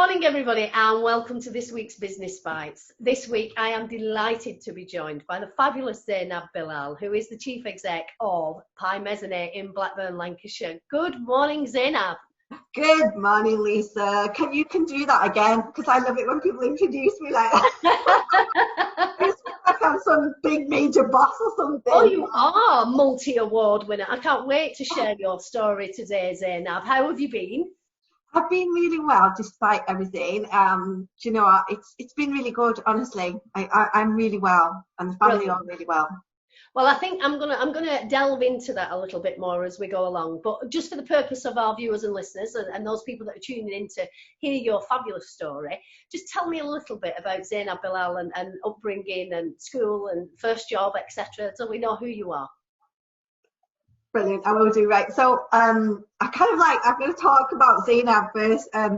morning, everybody, and welcome to this week's Business Bites. This week, I am delighted to be joined by the fabulous Zainab Bilal, who is the Chief Exec of Pie Mezzanine in Blackburn, Lancashire. Good morning, Zainab. Good morning, Lisa. You can do that again? Because I love it when people introduce me like that. It's like I'm some big major boss or something. Oh, you are multi-award winner. I can't wait to share your story today, Zainab. How have you been? I've been really well despite everything. Do you know what? It's been really good, honestly. I'm really well, and the family are really well. Well, I think I'm gonna delve into that a little bit more as we go along. But just for the purpose of our viewers and listeners and those people that are tuning in to hear your fabulous story, just tell me a little bit about Zainab Bilal and upbringing and school and first job, etc., so we know who you are. Brilliant, I will do. Right, so I'm going to talk about Zainab first, I'm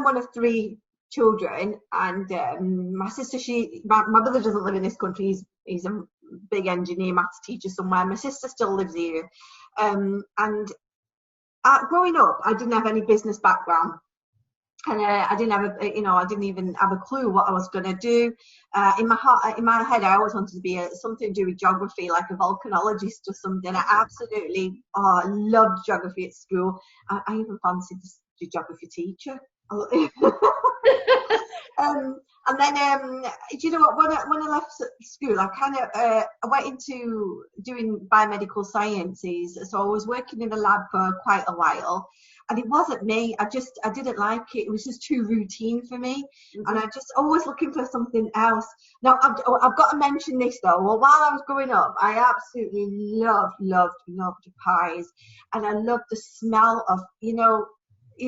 one of three children, and my sister, my brother doesn't live in this country. He's a big engineer, maths teacher somewhere. My sister still lives here, and growing up, I didn't have any business background. And I didn't have I didn't even have a clue what I was going to do. In my head, I always wanted to be something to do with geography, like a volcanologist or something. I absolutely loved geography at school. I even fancied to be a geography teacher. And then, you know what? When I left school, I went into doing biomedical sciences. So I was working in a lab for quite a while. And it wasn't me. I didn't like it. It was just too routine for me. Mm-hmm. And I just always looking for something else. Now, I've got to mention this though. Well, while I was growing up, I absolutely loved pies. And I loved the smell of,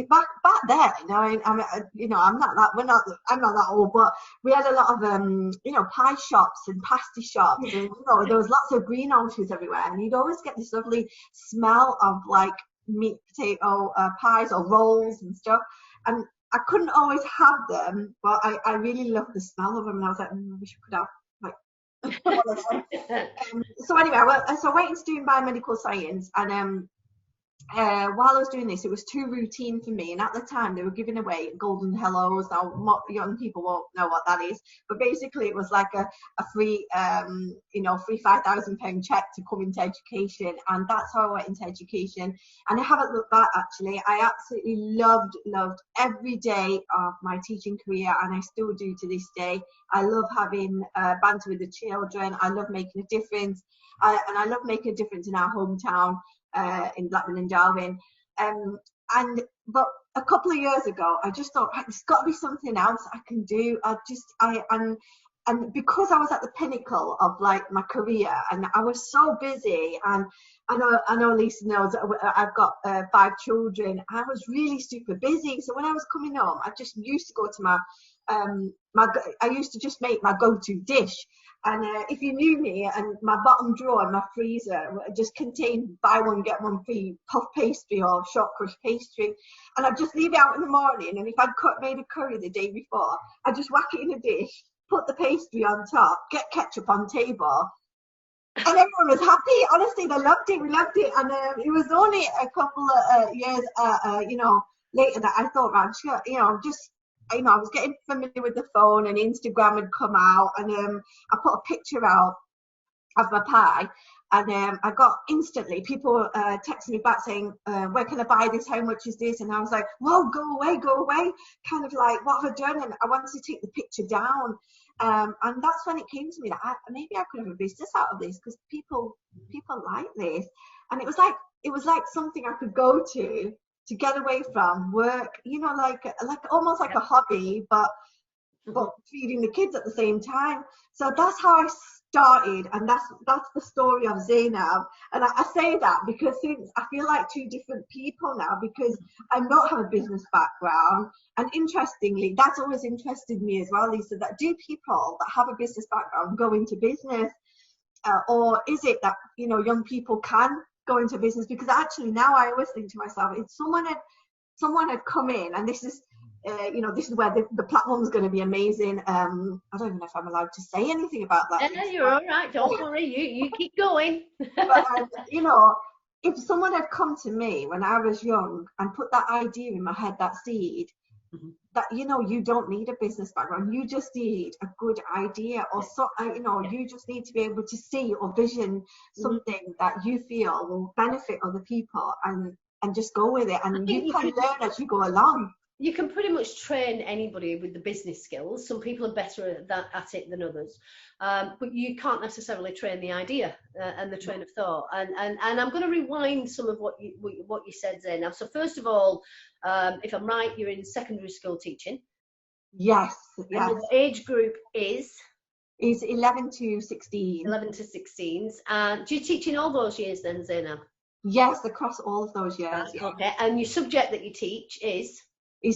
back then, I'm not that old, but we had a lot of pie shops and pasty shops, and there was lots of greenhouses everywhere, and you'd always get this lovely smell of like meat potato pies or rolls and stuff, and I couldn't always have them, but I really loved the smell of them, and I was like, I wish I could have like one of them. So anyway, so I went into doing biomedical science, and while I was doing this, it was too routine for me. And at the time, they were giving away golden hellos. Now, young people won't know what that is, but basically, it was like a free, free £5,000 check to come into education, and that's how I went into education. And I haven't looked back. Actually, I absolutely loved every day of my teaching career, and I still do to this day. I love having banter with the children. I love making a difference, and I love making a difference in our hometown. In Blackburn and Darwin, but a couple of years ago, I just thought there's got to be something else I can do. And because I was at the pinnacle of like my career, and I was so busy, and I know Lisa knows I've got 5 children. I was really super busy, so when I was coming home, I just used to go to I used to just make my go-to dish. And if you knew me, and my bottom drawer in my freezer just contained buy one, get one free puff pastry or short crust pastry. And I'd just leave it out in the morning. And if I'd made a curry the day before, I'd just whack it in a dish, put the pastry on top, get ketchup on table. And everyone was happy. Honestly, they loved it. We loved it. And it was only a couple of years, later that I thought, man, I was getting familiar with the phone, and Instagram had come out, and I put a picture out of my pie, and I got instantly people texting me back saying, where can I buy this? How much is this? And I was like, whoa, go away. Kind of like, what have I done? And I wanted to take the picture down. And that's when it came to me that maybe I could have a business out of this, because people like this. And it was like something I could go to get away from work, like almost like a hobby, but feeding the kids at the same time. So that's how I started, and that's the story of Zainab. And I say that because since I feel like 2 different people now, because I don't have a business background. And interestingly, that's always interested me as well, Lisa, that do people that have a business background go into business, or is it that young people can go into business? Because actually now I always think to myself, if someone had come in, and this is this is where the platform is going to be amazing. I don't even know if I'm allowed to say anything about that. Yeah, you're all right. Don't worry. You keep going. But if someone had come to me when I was young and put that idea in my head, that seed, Mhm. that, you know, you don't need a business background, you just need a good idea, or so, you know, Yeah. you just need to be able to see or vision Mhm. something that you feel will benefit other people, and just go with it, I and you think can learn as you go along. you can pretty much train anybody with the business skills. Some people are better at it than others, but you can't necessarily train the idea and the train of thought. And I'm going to rewind some of what you said, Zainab. So first of all, if I'm right, you're in secondary school teaching, Yes, and yes. your age group is Is 11 to 16. 11 to 16s. And do you teach in all those years then, Zainab? Yes, across all of those years. Right, Yeah. okay. And your subject that you teach Is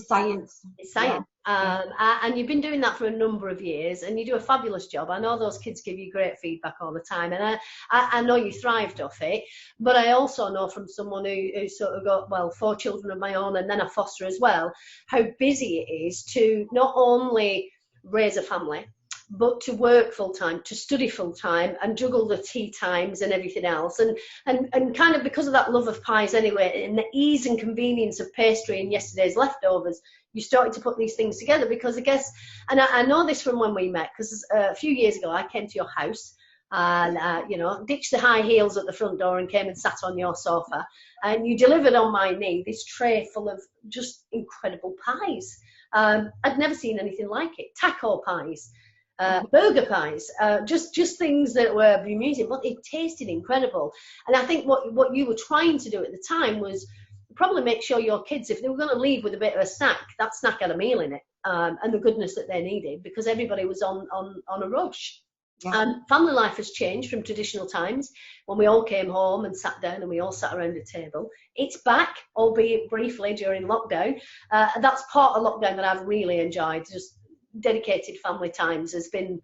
science. is Yeah. science. And you've been doing that for a number of years, and you do a fabulous job. I know those kids give you great feedback all the time, and I know you thrived off it. But I also know from someone who sort of got, well, 4 children of my own and then a foster as well, how busy it is to not only raise a family, but to work full time, to study full time, and juggle the tea times and everything else. And kind of because of that love of pies anyway, and the ease and convenience of pastry and yesterday's leftovers, you started to put these things together. Because I guess, and I know this from when we met, because a few years ago I came to your house and you know, ditched the high heels at the front door and came and sat on your sofa, and you delivered on my knee this tray full of just incredible pies. I'd never seen anything like it. Taco pies, burger pies, just things that were amusing, but it tasted incredible. And I think what you were trying to do at the time was probably make sure your kids, if they were going to leave with a bit of a snack, that snack had a meal in it, and the goodness that they needed, because everybody was on a rush. Yeah. And family life has changed from traditional times when we all came home and sat down and we all sat around a table. It's back, albeit briefly during lockdown. That's part of lockdown that I've really enjoyed. Just dedicated family times has been,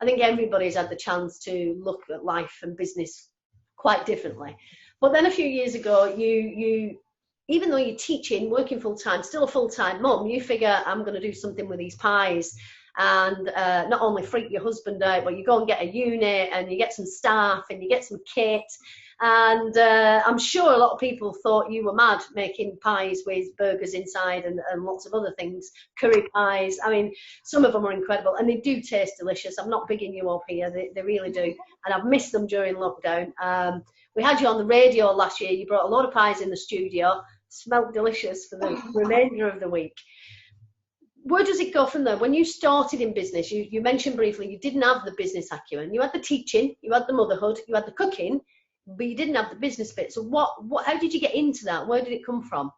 I think everybody's had the chance to look at life and business quite differently. But then a few years ago, you even though you're teaching, working full time, still a full time mum, you figure, I'm going to do something with these pies. And not only freak your husband out, but you go and get a unit and you get some staff and you get some kit. And I'm sure a lot of people thought you were mad making pies with burgers inside and lots of other things, curry pies. I mean, some of them are incredible and they do taste delicious. I'm not bigging you up here, they really do. And I've missed them during lockdown. We had you on the radio last year. You brought a lot of pies in the studio, smelled delicious for the remainder of the week. Where does it go from there? When you started in business, you mentioned briefly you didn't have the business acumen. You had the teaching, you had the motherhood, you had the cooking, but you didn't have the business bit. So how did you get into that? Where did it come from?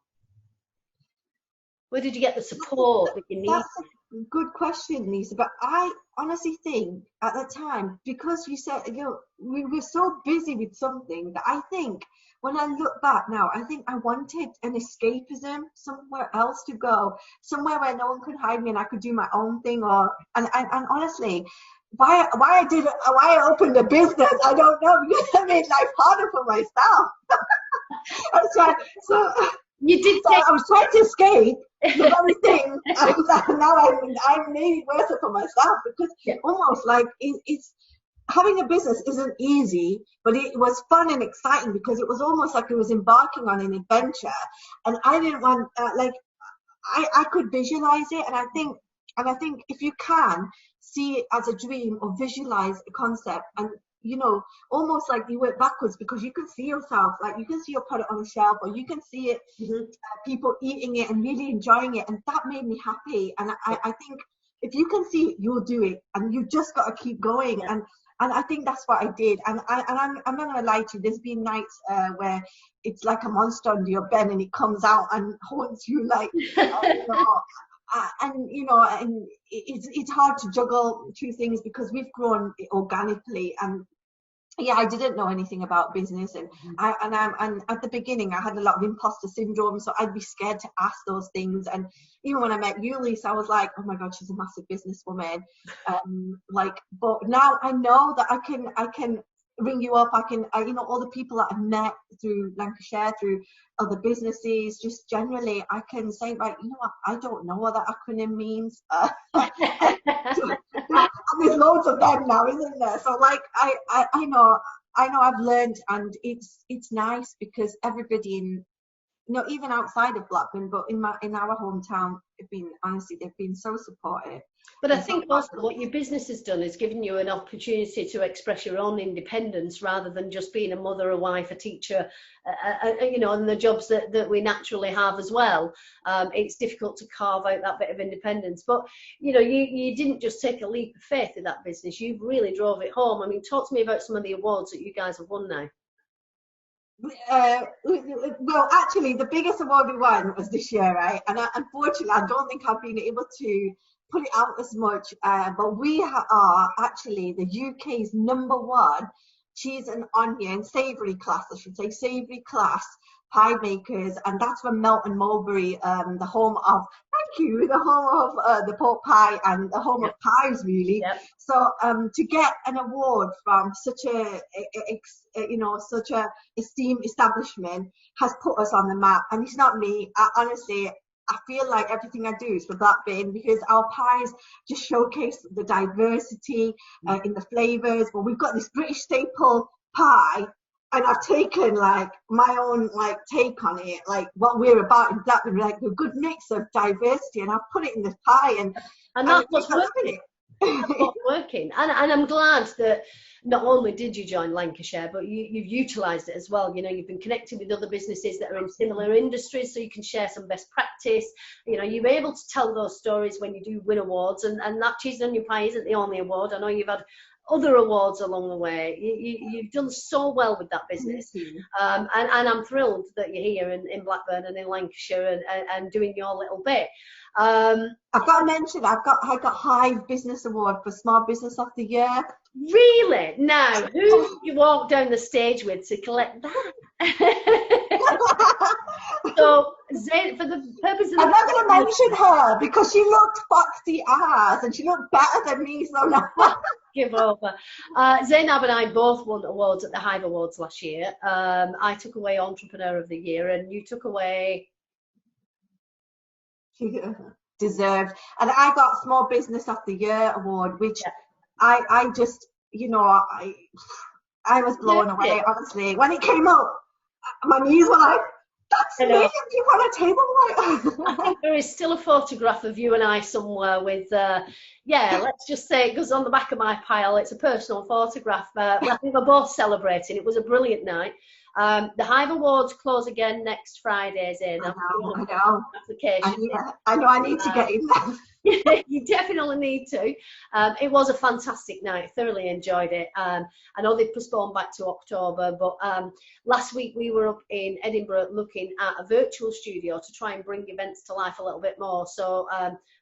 Where did you get the support that you need? That's a good question, Lisa. But I honestly think at the time, because you said, you know, we were so busy with something, that I think when I look back now, I think I wanted an escapism, somewhere else to go, somewhere where no one could hide me and I could do my own thing. And honestly, why I opened a business, I don't know, because I made life harder for myself. so You did so take I was trying to escape the very thing, and now I made it worse for myself, because almost like it's having a business isn't easy, but it was fun and exciting, because it was almost like it was embarking on an adventure, and I didn't want I could visualize it, and I think if you can see it as a dream or visualize a concept, and you know, almost like you work backwards, because you can see yourself, like you can see your product on the shelf, or you can see it, people eating it and really enjoying it, and that made me happy. And I think if you can see it, you'll do it, and you just got to keep going. And I think that's what I did. And I'm not gonna lie to you, there's been nights where it's like a monster under your bed and it comes out and haunts you, like and it's hard to juggle two things, because we've grown organically, and I didn't know anything about business, and and at the beginning I had a lot of imposter syndrome, so I'd be scared to ask those things. And even when I met you, Lisa, I was like, oh my god, she's a massive businesswoman. But now I know that I can ring you up. All the people that I've met through Lancashire, through other businesses, just generally, I can say, like, you know what, I don't know what that acronym means. And there's loads of them now, isn't there? So like I know I know I've learned, and it's nice because everybody in, even outside of Blackburn, but in our hometown, they've been so supportive. But I And so think also what your business has done is given you an opportunity to express your own independence rather than just being a mother, a wife, a teacher, and the jobs that we naturally have as well. It's difficult to carve out that bit of independence. But, you didn't just take a leap of faith in that business. You've really drove it home. I mean, talk to me about some of the awards that you guys have won now. Well, actually, the biggest award we won was this year, right? And unfortunately, I don't think I've been able to put it out as much. But we are actually the UK's #1 cheese and onion savoury class, I should say, savoury class pie makers, and that's from Melton Mulberry, the home of, thank you, the home of the pork pie and the home of pies, really. Yep. So to get an award from such such a esteemed establishment has put us on the map. And it's not me. Honestly, I feel like everything I do is for Blackburn, because our pies just showcase the diversity in the flavours. But we've got this British staple pie, and I've taken like my own take on it, like what we're about in Blackburn, like a good mix of diversity, and I've put it in the pie, and that's what's working. That's what's working, and I'm glad that not only did you join Lancashire, but you've utilised it as well. You've been connected with other businesses that are in similar industries, so you can share some best practice. You're able to tell those stories when you do win awards, and that cheese and onion pie isn't the only award. I know you've had other awards along the way. You've done so well with that business, and I'm thrilled that you're here in Blackburn and in Lancashire and doing your little bit. I've got to mention, I got Hive Business Award for Small Business of the Year. Really? Now, who did you walk down the stage with to collect that? So, Zainab, for the purpose of I'm not going to mention her because she looked foxy ass and she looked better than me, so no. Give over. Zainab and I both won awards at the Hive Awards last year. I took away Entrepreneur of the Year, and you took away... Deserved. And I got Small Business of the Year award, which I just, I was blown away, honestly. When it came out, my knees were like, that's me, do you want a table? I think there is still a photograph of you and I somewhere with, let's just say it goes on the back of my pile. It's a personal photograph. I think we're both celebrating. It was a brilliant night. The Hive Awards close again next Friday, Zainab. I know. Application. I know I need to get in there. You definitely need to. It was a fantastic night. Thoroughly enjoyed it. I know they've postponed back to October, but last week we were up in Edinburgh looking at a virtual studio to try and bring events to life a little bit more. So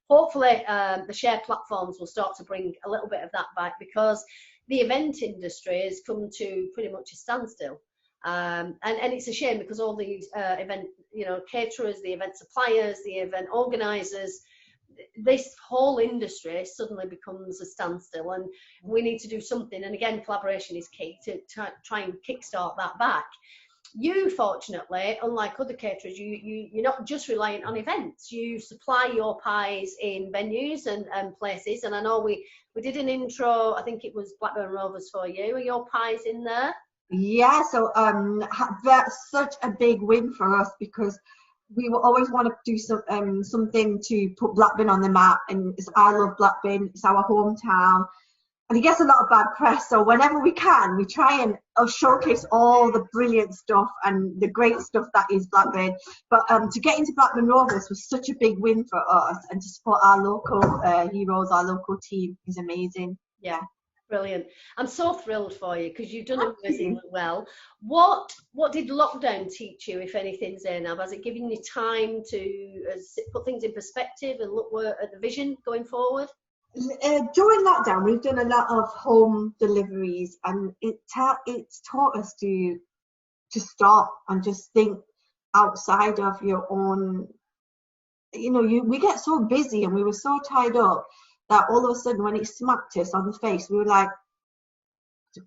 hopefully the share platforms will start to bring a little bit of that back, because the event industry has come to pretty much a standstill. And it's a shame, because all these event, caterers, the event suppliers, the event organisers, this whole industry suddenly becomes a standstill, and we need to do something. And again, collaboration is key to try and kickstart that back. You, fortunately, unlike other caterers, you're not just reliant on events. You supply your pies in venues and places. And I know we did an intro, I think it was Blackburn Rovers for you. Are your pies in there? Yeah, so that's such a big win for us, because we will always want to do something to put Blackburn on the map, and I love Blackburn, it's our hometown, and it gets a lot of bad press, so whenever we can, we try and showcase all the brilliant stuff and the great stuff that is Blackburn. But to get into Blackburn Rovers was such a big win for us, and to support our local heroes, our local team, is amazing. Yeah. Brilliant. I'm so thrilled for you, because you've done amazingly well. What did lockdown teach you, if anything, Zainab? Has it given you time to put things in perspective and look at the vision going forward? During lockdown, we've done a lot of home deliveries, and it's taught us to stop and just think outside of your own. We get so busy, and we were so tied up that all of a sudden, when it smacked us on the face, we were like,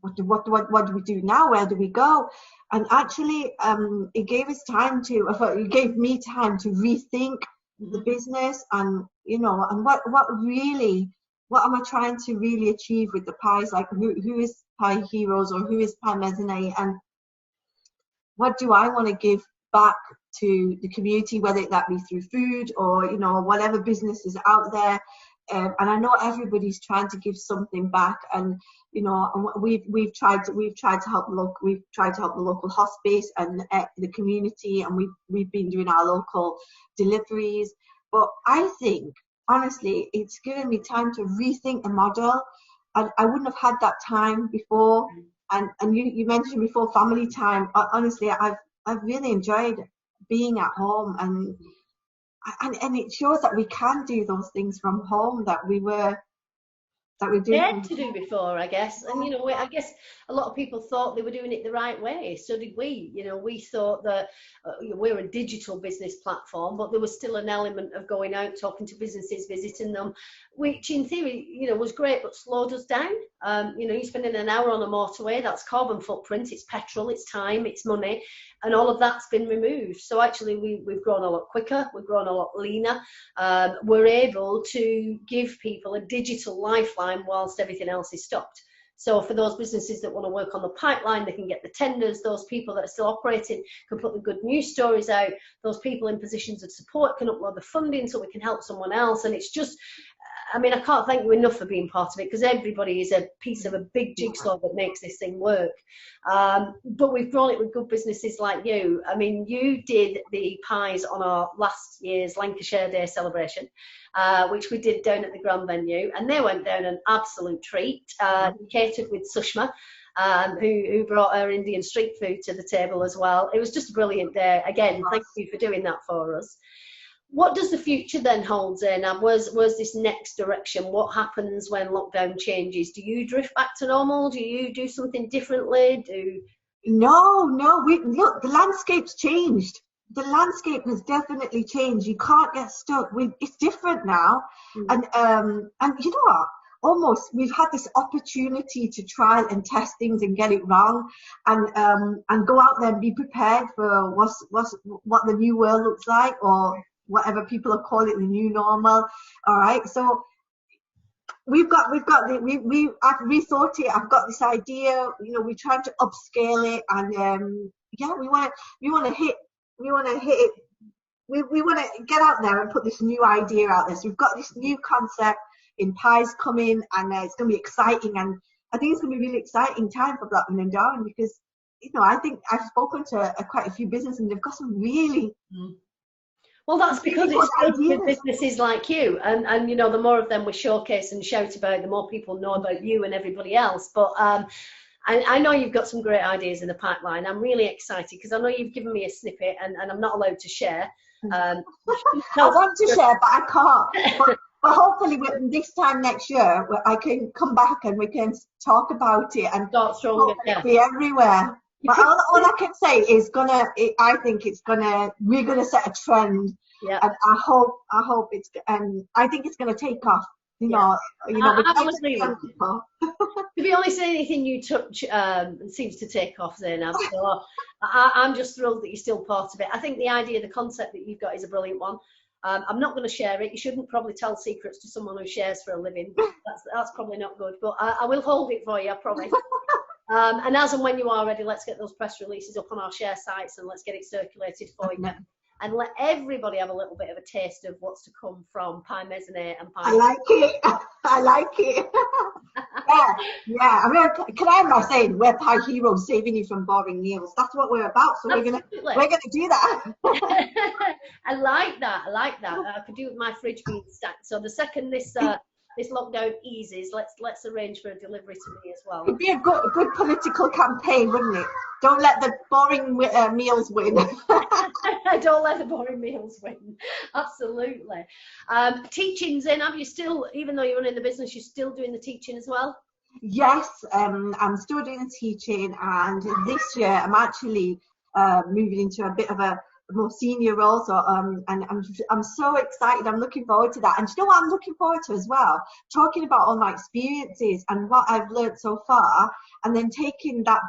what do we do now? Where do we go? And actually, it gave me time to rethink the business, and and what really what am I trying to really achieve with the pies? Like who is Pie Heroes or who is Pie Mezzanine, and what do I want to give back to the community, whether that be through food or, you know, whatever business is out there. And I know everybody's trying to give something back, and you know, we've tried to help the local hospice and the community, and we've been doing our local deliveries. But I think honestly, it's given me time to rethink the model, and I wouldn't have had that time before. And you mentioned before family time. Honestly, I've really enjoyed being at home, and it shows that we can do those things from home that we do Dared from to do before, I guess. And you know, I guess a lot of people thought they were doing it the right way. So did we. You know, we thought that we're a digital business platform, but there was still an element of going out, talking to businesses, visiting them, which in theory, you know, was great, but slowed us down. You know, you're spending an hour on a motorway, that's carbon footprint, it's petrol, it's time, it's money, and all of that's been removed. So actually, we've grown a lot quicker, we've grown a lot leaner. We're able to give people a digital lifeline whilst everything else is stopped. So for those businesses that want to work on the pipeline, they can get the tenders. Those people that are still operating can put the good news stories out. Those people in positions of support can upload the funding so we can help someone else. And it's just, I mean, I can't thank you enough for being part of it, because everybody is a piece of a big jigsaw that makes this thing work. But we've grown it with good businesses like you. I mean, you did the pies on our last year's Lancashire Day celebration, which we did down at the Grand Venue, and they went down an absolute treat. Catered with Sushma, who brought her Indian street food to the table as well. It was just a brilliant day. Again, thank you for doing that for us. What does the future then hold, Zainab? Where's this next direction? What happens when lockdown changes? Do you drift back to normal? Do you do something differently? No, look, the landscape's changed. The landscape has definitely changed. You can't get stuck. It's different now. And you know what? Almost we've had this opportunity to try and test things and get it wrong, and go out there and be prepared for what the new world looks like, or whatever people are calling it, the new normal. All right, so I've rethought it. I've got this idea. You know, we're trying to upscale it, and yeah, we want to hit it. We want to get out there and put this new idea out there. So we've got this new concept in pies coming, and it's going to be exciting. And I think it's going to be a really exciting time for Blackman and Darwin, because, you know, I think I've spoken to quite a few businesses, and they've got some really well, that's because it's filled with businesses like you, and you know, the more of them we showcase and shout about, the more people know about you and everybody else. But I know you've got some great ideas in the pipeline. I'm really excited because I know you've given me a snippet, and I'm not allowed to share. I want to share, but I can't. But hopefully this time next year, I can come back and we can talk about it and be everywhere. But all I can say is I think we're gonna set a trend. Yeah. And I hope it's, and I think it's gonna take off. You know, to be honest, anything you touch seems to take off, Zainab. So I'm just thrilled that you're still part of it. I think the idea, the concept that you've got is a brilliant one. I'm not going to share it. You shouldn't probably tell secrets to someone who shares for a living. That's probably not good. But I will hold it for you, I promise. And as and when you are ready, let's get those press releases up on our share sites, and let's get it circulated for you. And let everybody have a little bit of a taste of what's to come from Pie Mezzanine and Pie. I like it. Yeah. I mean, can I not say we're Pie Heroes, saving you from boring meals? That's what we're about. So we're gonna do that. I like that. I could do with my fridge being stacked. So the second this lockdown eases, let's arrange for a delivery to me as well. It'd be a good political campaign, wouldn't it? Don't let the boring meals win. Don't let the boring meals win. Absolutely. Teaching, Zainab, you still, even though you're running the business, you're still doing the teaching as well? Yes, I'm still doing the teaching, and this year I'm actually moving into a bit of a more senior role. So and I'm so excited. I'm looking forward to that. And you know what I'm looking forward to as well? Talking about all my experiences and what I've learned so far, and then taking that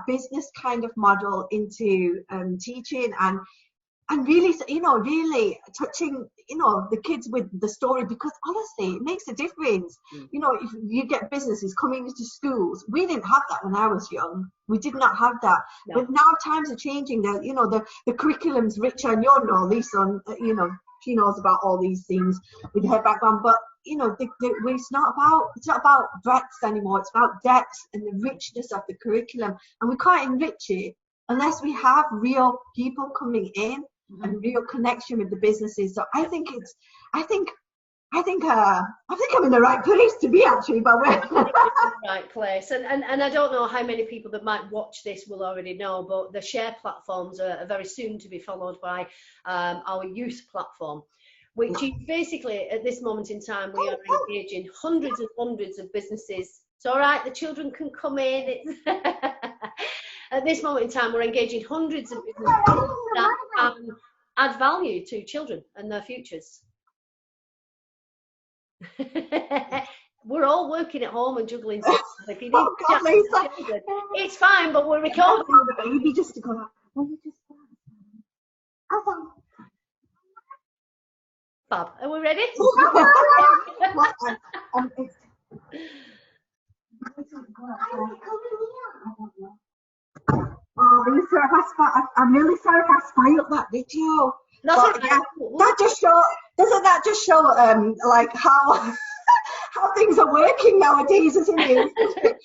business kind of model into teaching. And and really, you know, really touching, you know, the kids with the story, because honestly, it makes a difference. You know, if you get businesses coming into schools, we didn't have that when I was young. We did not have that. No. But now times are changing. You know, the curriculum's richer, and you know, Lisa, you know, she knows about all these things with her background. But you know, it's not about breadth anymore. It's about depth and the richness of the curriculum, and we can't enrich it unless we have real people coming in and real connection with the businesses. So I think I'm in the right place to be, actually, but we're right place. And I don't know how many people that might watch this will already know, but the share platforms are very soon to be followed by our youth platform, which is basically, at this moment in time, we are engaging hundreds and hundreds of businesses. It's all right, the children can come in. At this moment in time, we're engaging hundreds of businesses that add value to children and their futures. We're all working at home and juggling stuff. If you need to chat to children, it's fine, but we're recording. the baby just to go out. Fab. Are we ready? Oh, Lisa, I'm really sorry if I spoiled that video. But, yeah, doesn't that just show like how things are working nowadays, isn't it?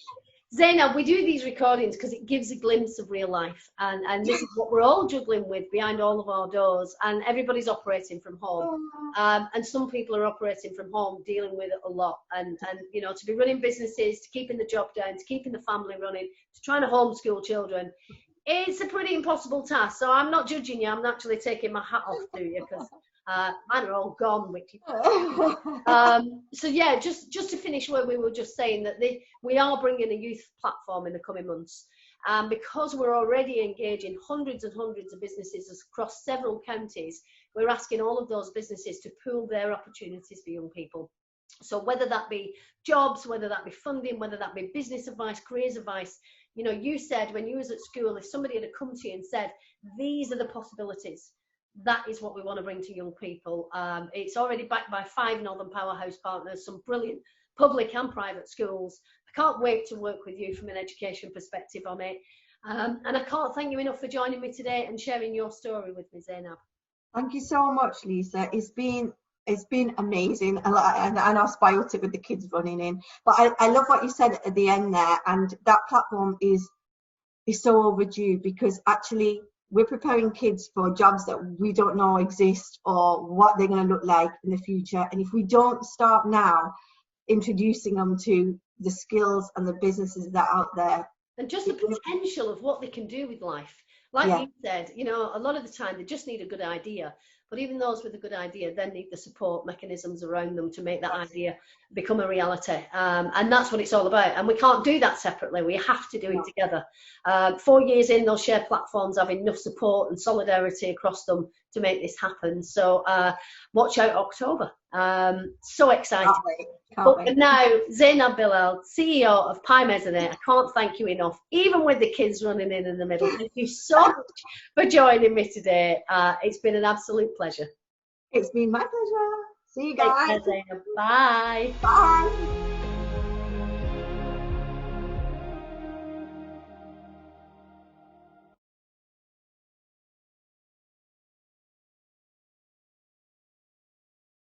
Zainab, we do these recordings because it gives a glimpse of real life, and this is what we're all juggling with behind all of our doors, and everybody's operating from home, and some people are operating from home dealing with it a lot, and you know, to be running businesses, to keeping the job down, to keeping the family running, to trying to homeschool children, it's a pretty impossible task. So I'm not judging you, I'm actually taking my hat off to you, because mine are all gone, Wiki. So yeah, just to finish where we were just saying that we are bringing a youth platform in the coming months, because we're already engaging hundreds and hundreds of businesses across several counties. We're asking all of those businesses to pool their opportunities for young people. So whether that be jobs, whether that be funding, whether that be business advice, careers advice, you know, you said when you was at school, if somebody had come to you and said, these are the possibilities, that is what we want to bring to young people. It's already backed by 5 Northern Powerhouse partners, some brilliant public and private schools. I can't wait to work with you from an education perspective on it. And I can't thank you enough for joining me today and sharing your story with me, Zainab. Thank you so much, Lisa. It's been amazing, and I spoiled it with the kids running in. But I love what you said at the end there, and that platform is so overdue, because actually we're preparing kids for jobs that we don't know exist or what they're going to look like in the future. And if we don't start now introducing them to the skills and the businesses that are out there, and just the potential of what they can do with life. Like you said, you know, a lot of the time they just need a good idea. But even those with a good idea then need the support mechanisms around them to make that idea become a reality. And that's what it's all about. And we can't do that separately. We have to do it together. 4 years in, those share platforms have enough support and solidarity across them to make this happen. So watch out October. So excited. But now, Zainab Bilal, CEO of Pi Mezzanine, I can't thank you enough, even with the kids running in the middle. Thank you so much for joining me today. It's been an absolute pleasure. It's been my pleasure. See you guys. Take care, Zainab. Bye. Bye.